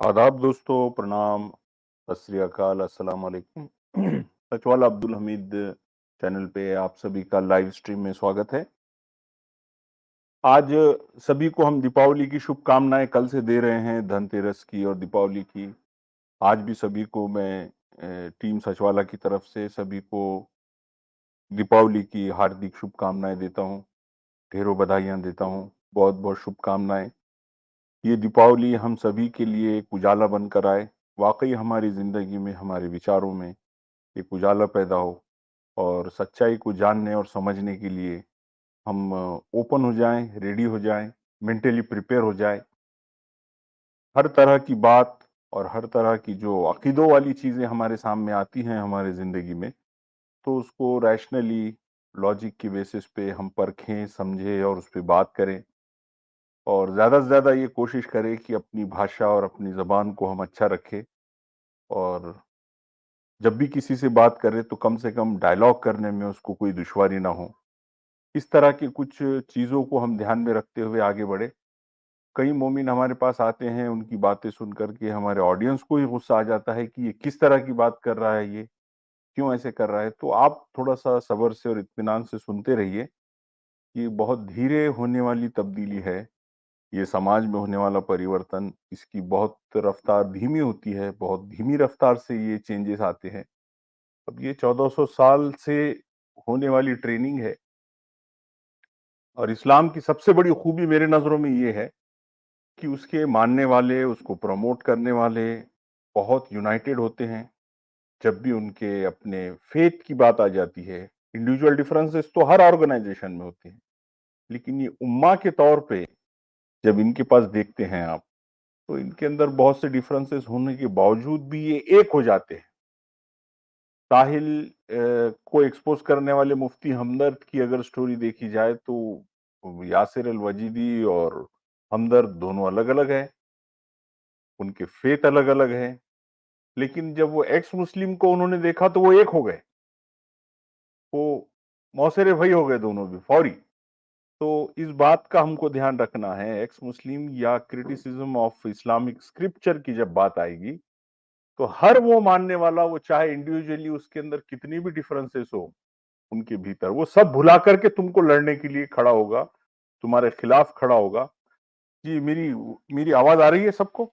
आदाब दोस्तों, प्रणाम, सत श्री अकाल, अस्सलाम वालेकुम। सचवाला अब्दुल हमीद चैनल पे आप सभी का लाइव स्ट्रीम में स्वागत है। आज सभी को हम दीपावली की शुभकामनाएं कल से दे रहे हैं, धनतेरस की और दीपावली की। आज भी सभी को मैं टीम सचवाला की तरफ से सभी को दीपावली की हार्दिक शुभकामनाएं देता हूं, ढेरों बधाइयां देता हूं, बहुत बहुत शुभकामनाएं। ये दीपावली हम सभी के लिए एक उजाला बनकर आए, वाकई हमारी जिंदगी में, हमारे विचारों में एक उजाला पैदा हो और सच्चाई को जानने और समझने के लिए हम ओपन हो जाएं, रेडी हो जाएं, मेंटली प्रिपेयर हो जाएं। हर तरह की बात और हर तरह की जो अकीदों वाली चीजें हमारे सामने आती हैं हमारे जिंदगी में, तो उसको रैशनली, लॉजिक की बेसिस पे हम परखें, समझें और उस पर बात करें। और ज्यादा से ज्यादा ये कोशिश करें कि अपनी भाषा और अपनी जबान को हम अच्छा रखें। और जब भी किसी से बात करें तो कम से कम डायलॉग करने में उसको कोई दुश्वारी ना हो। इस तरह की कुछ चीज़ों को हम ध्यान में रखते हुए आगे बढ़े। कई मोमिन हमारे पास आते हैं, उनकी बातें सुन कर के हमारे ऑडियंस को ही गुस्सा आ जाता है कि ये किस तरह की बात कर रहा है, ये क्यों ऐसे कर रहा है। तो आप थोड़ा-सा सब्र से और इत्मीनान से सुनते रहिए। ये बहुत धीरे होने वाली तब्दीली है, ये समाज में होने वाला परिवर्तन, इसकी बहुत रफ्तार धीमी होती है, बहुत धीमी रफ्तार से ये चेंजेस आते हैं। अब ये 1400 साल से होने वाली ट्रेनिंग है। और इस्लाम की सबसे बड़ी खूबी मेरे नज़रों में ये है कि उसके मानने वाले, उसको प्रमोट करने वाले बहुत यूनाइटेड होते हैं। जब भी उनके अपने फेथ की बात आ जाती है, इंडिविजुअल डिफरेंसेस तो हर ऑर्गेनाइजेशन में होते हैं, लेकिन ये उम्मा के तौर पे जब इनके पास देखते हैं आप, तो इनके अंदर बहुत से डिफरेंसेस होने के बावजूद भी ये एक हो जाते हैं। साहिल को एक्सपोज करने वाले मुफ्ती हमदर्द की अगर स्टोरी देखी जाए तो यासिर अल वजीदी और हमदर्द दोनों अलग अलग हैं, उनके फेत अलग अलग हैं, लेकिन जब वो एक्स मुस्लिम को उन्होंने देखा तो वो एक हो गए, वो मौसेरे भाई हो गए दोनों भी फौरी। तो इस बात का हमको ध्यान रखना है, एक्स मुस्लिम या क्रिटिसिज्म ऑफ इस्लामिक स्क्रिप्चर की जब बात आएगी, तो हर वो मानने वाला, वो चाहे इंडिविजुअली उसके अंदर कितनी भी डिफरेंसेस हो उनके भीतर, वो सब भुला करके तुमको लड़ने के लिए खड़ा होगा, तुम्हारे खिलाफ खड़ा होगा। जी, मेरी मेरी आवाज आ रही है सबको?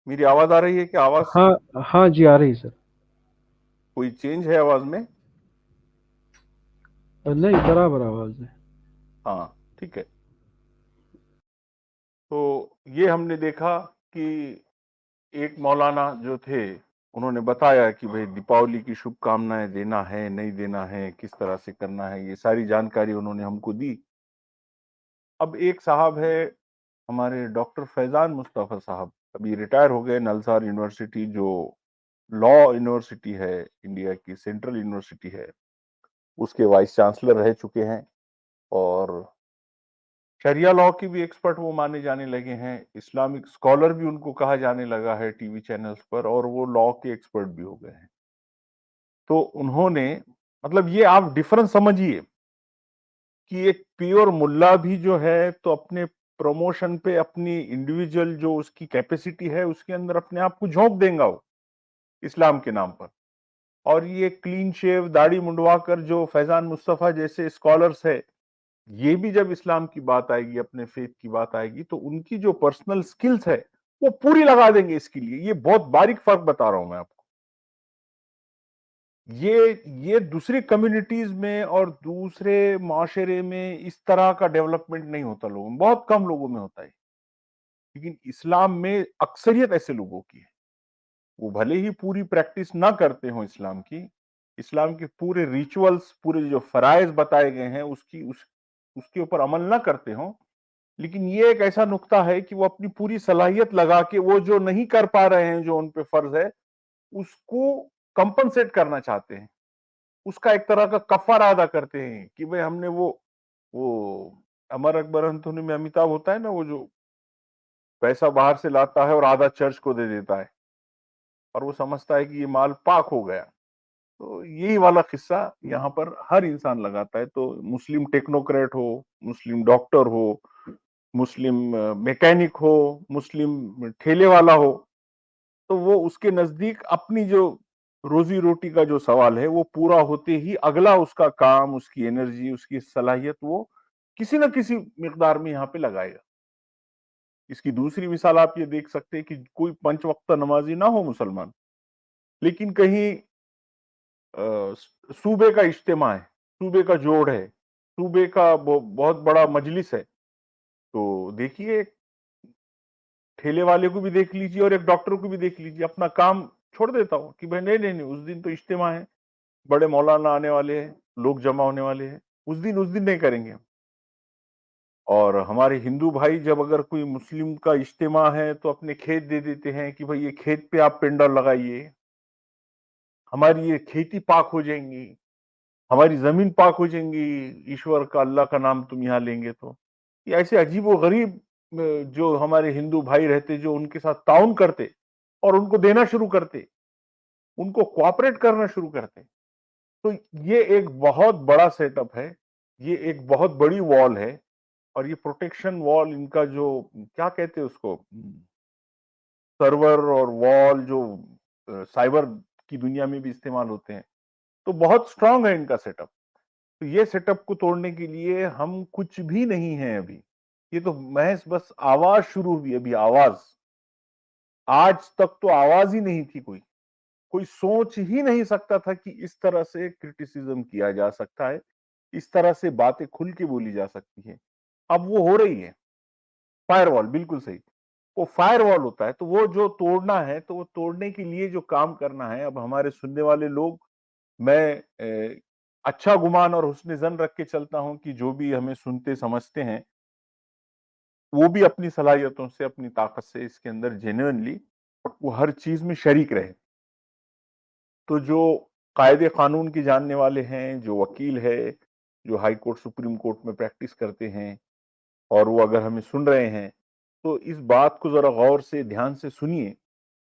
मेरी आवाज आ रही है कि आवाज हाँ, हाँ जी, आ रही सर। कोई चेंज है आवाज में? नहीं, बराबर आवाज़ है। हाँ, ठीक है। तो ये हमने देखा कि एक मौलाना जो थे, उन्होंने बताया कि भाई दीपावली की शुभकामनाएं देना है, नहीं देना है, किस तरह से करना है, ये सारी जानकारी उन्होंने हमको दी। अब एक साहब है, हमारे डॉक्टर फैजान मुस्तफा साहब, अभी रिटायर हो गए, नलसार यूनिवर्सिटी जो लॉ यूनिवर्सिटी है, इंडिया की सेंट्रल यूनिवर्सिटी है, उसके वाइस चांसलर रह चुके हैं। और शरिया लॉ की भी एक्सपर्ट वो माने जाने लगे हैं, इस्लामिक स्कॉलर भी उनको कहा जाने लगा है टीवी चैनल्स पर, और वो लॉ के एक्सपर्ट भी हो गए हैं। तो उन्होंने, मतलब ये आप डिफरेंस समझिए कि एक प्योर मुल्ला भी जो है तो अपने प्रमोशन पे, अपनी इंडिविजुअल जो उसकी कैपेसिटी है उसके अंदर अपने आप को झोंक देगा वो इस्लाम के नाम पर। और ये क्लीन शेव, दाढ़ी मुंडवा कर जो फैजान मुस्तफा जैसे स्कॉलर्स है, ये भी जब इस्लाम की बात आएगी, अपने फेथ की बात आएगी, तो उनकी जो पर्सनल स्किल्स है वो पूरी लगा देंगे इसके लिए। ये बहुत बारीक फर्क बता रहा हूं मैं आपको। ये दूसरी कम्युनिटीज में और दूसरे माशरे में इस तरह का डेवलपमेंट नहीं होता, लोगों में बहुत कम लोगों में होता है, लेकिन इस्लाम में अक्सरियत ऐसे लोगों की है। वो भले ही पूरी प्रैक्टिस ना करते हो इस्लाम की, इस्लाम के पूरे रिचुअल्स, पूरे जो फराइज बताए गए हैं उसके ऊपर अमल ना करते हो, लेकिन ये एक ऐसा नुक्ता है कि वो अपनी पूरी सलाहियत लगा के वो जो नहीं कर पा रहे हैं, जो उन पे फर्ज है, उसको कंपनसेट करना चाहते हैं, उसका एक तरह का कफारा अदा करते हैं कि भाई हमने वो अमर अकबर अंथोनी में अमिताभ होता है ना, वो जो पैसा बाहर से लाता है और आधा चर्च को दे देता है, और वो समझता है कि ये माल पाक हो गया। तो यही वाला किस्सा यहाँ पर हर इंसान लगाता है, तो मुस्लिम टेक्नोक्रेट हो, मुस्लिम डॉक्टर हो, मुस्लिम मैकेनिक हो, मुस्लिम ठेले वाला हो, तो वो उसके नजदीक अपनी जो रोजी रोटी का जो सवाल है वो पूरा होते ही अगला उसका काम, उसकी एनर्जी, उसकी सलाहियत वो किसी न किसी मिकदार में यहाँ पे लगाएगा। इसकी दूसरी मिसाल आप ये देख सकते हैं कि कोई पंच वक्त नमाजी ना हो मुसलमान, लेकिन कहीं सूबे का इज्तिमा है, सूबे का जोड़ है, सूबे का बहुत बड़ा मजलिस है, तो देखिए ठेले वाले को भी देख लीजिए और एक डॉक्टर को भी देख लीजिए, अपना काम छोड़ देता हूँ कि भाई नहीं नहीं नहीं, उस दिन तो इज्तिमा है, बड़े मौलाना आने वाले हैं, लोग जमा होने वाले हैं, उस दिन नहीं करेंगे हम। और हमारे हिंदू भाई जब अगर कोई मुस्लिम का इज्तिमा है तो अपने खेत दे देते हैं कि भाई ये खेत पे आप पेंडल लगाइए, हमारी ये खेती पाक हो जाएंगी, हमारी जमीन पाक हो जाएंगी, ईश्वर का, अल्लाह का नाम तुम यहाँ लेंगे तो। ये ऐसे अजीबो गरीब जो हमारे हिंदू भाई रहते, जो उनके साथ ताउन करते और उनको देना शुरू करते, उनको कोऑपरेट करना शुरू करते। तो ये एक बहुत बड़ा सेटअप है, ये एक बहुत बड़ी वॉल है, और ये प्रोटेक्शन वॉल इनका जो क्या कहते हैं उसको, सर्वर और वॉल जो साइबर की दुनिया में भी इस्तेमाल होते हैं, तो बहुत स्ट्रांग है इनका सेटअप। तो ये सेटअप को तोड़ने के लिए हम कुछ भी नहीं है अभी, ये तो महज बस आवाज शुरू हुई, अभी आवाज। आज तक तो आवाज ही नहीं थी, कोई कोई सोच ही नहीं सकता था कि इस तरह से क्रिटिसिज्म किया जा सकता है, इस तरह से बातें खुल के बोली जा सकती है। अब वो हो रही है, फायरवॉल, बिल्कुल सही। वो फायरवॉल होता है, तो वो जो तोड़ना है, तो वो तोड़ने के लिए जो काम करना है, अब हमारे सुनने वाले लोग, मैं अच्छा गुमान और हुस्न जन रख के चलता हूं कि जो भी हमें सुनते समझते हैं, वो भी अपनी सलाहियतों से, अपनी ताकत से इसके अंदर जेन्युइनली वो हर चीज में शरीक रहे। तो जो कायदे कानून की जानने वाले हैं, जो वकील है, जो हाई कोर्ट सुप्रीम कोर्ट में प्रैक्टिस करते हैं, और वो अगर हमें सुन रहे हैं, तो इस बात को जरा गौर से, ध्यान से सुनिए।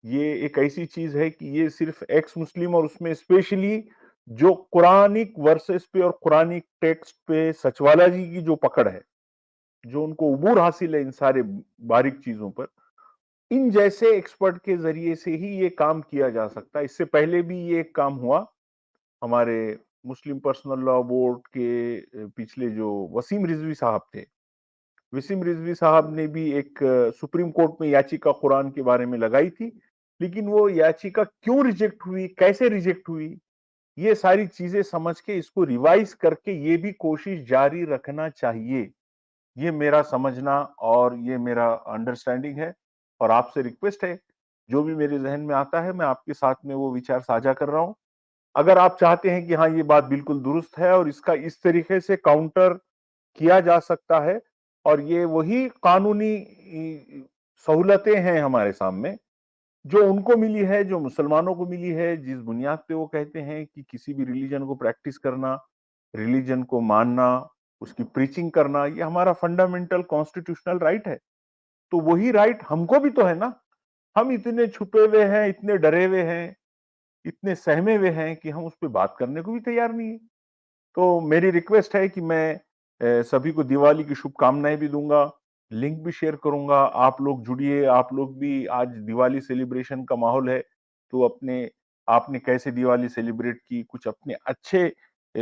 ये एक ऐसी चीज है कि ये सिर्फ एक्स मुस्लिम, और उसमें स्पेशली जो कुरानिक वर्सेस पे और कुरानिक टेक्स्ट पे सचवाला जी की जो पकड़ है, जो उनको उबूर हासिल है इन सारे बारीक चीजों पर, इन जैसे एक्सपर्ट के जरिए से ही ये काम किया जा सकता है। इससे पहले भी ये एक काम हुआ, हमारे मुस्लिम पर्सनल लॉ बोर्ड के पिछले जो वसीम रिजवी साहब थे, वसीम रिजवी साहब ने भी एक सुप्रीम कोर्ट में याचिका कुरान के बारे में लगाई थी, लेकिन वो याचिका क्यों रिजेक्ट हुई, कैसे रिजेक्ट हुई, ये सारी चीजें समझ के इसको रिवाइज करके ये भी कोशिश जारी रखना चाहिए। ये मेरा समझना और ये मेरा अंडरस्टैंडिंग है, और आपसे रिक्वेस्ट है, जो भी मेरे जहन में आता है मैं आपके साथ में वो विचार साझा कर रहा हूं। अगर आप चाहते हैं कि हाँ ये बात बिल्कुल दुरुस्त है और इसका इस तरीके से काउंटर किया जा सकता है, और ये वही कानूनी सहूलतें हैं हमारे सामने जो उनको मिली है, जो मुसलमानों को मिली है, जिस बुनियाद पे वो कहते हैं कि किसी भी रिलीजन को प्रैक्टिस करना, रिलीजन को मानना, उसकी प्रीचिंग करना, ये हमारा फंडामेंटल कॉन्स्टिट्यूशनल राइट है। तो वही राइट हमको भी तो है ना। हम इतने छुपे हुए हैं, इतने डरे हुए हैं, इतने सहमे हुए हैं कि हम उस पर बात करने को भी तैयार नहीं है। तो मेरी रिक्वेस्ट है कि मैं सभी को दिवाली की शुभकामनाएं भी दूंगा, लिंक भी शेयर करूंगा। आप लोग जुड़िए, आप लोग भी, आज दिवाली सेलिब्रेशन का माहौल है, तो अपने आपने कैसे दिवाली सेलिब्रेट की, कुछ अपने अच्छे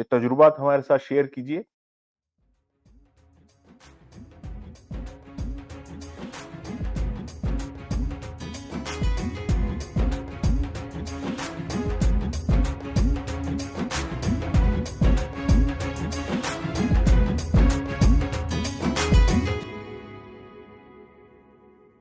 तजुर्बात हमारे साथ शेयर कीजिए।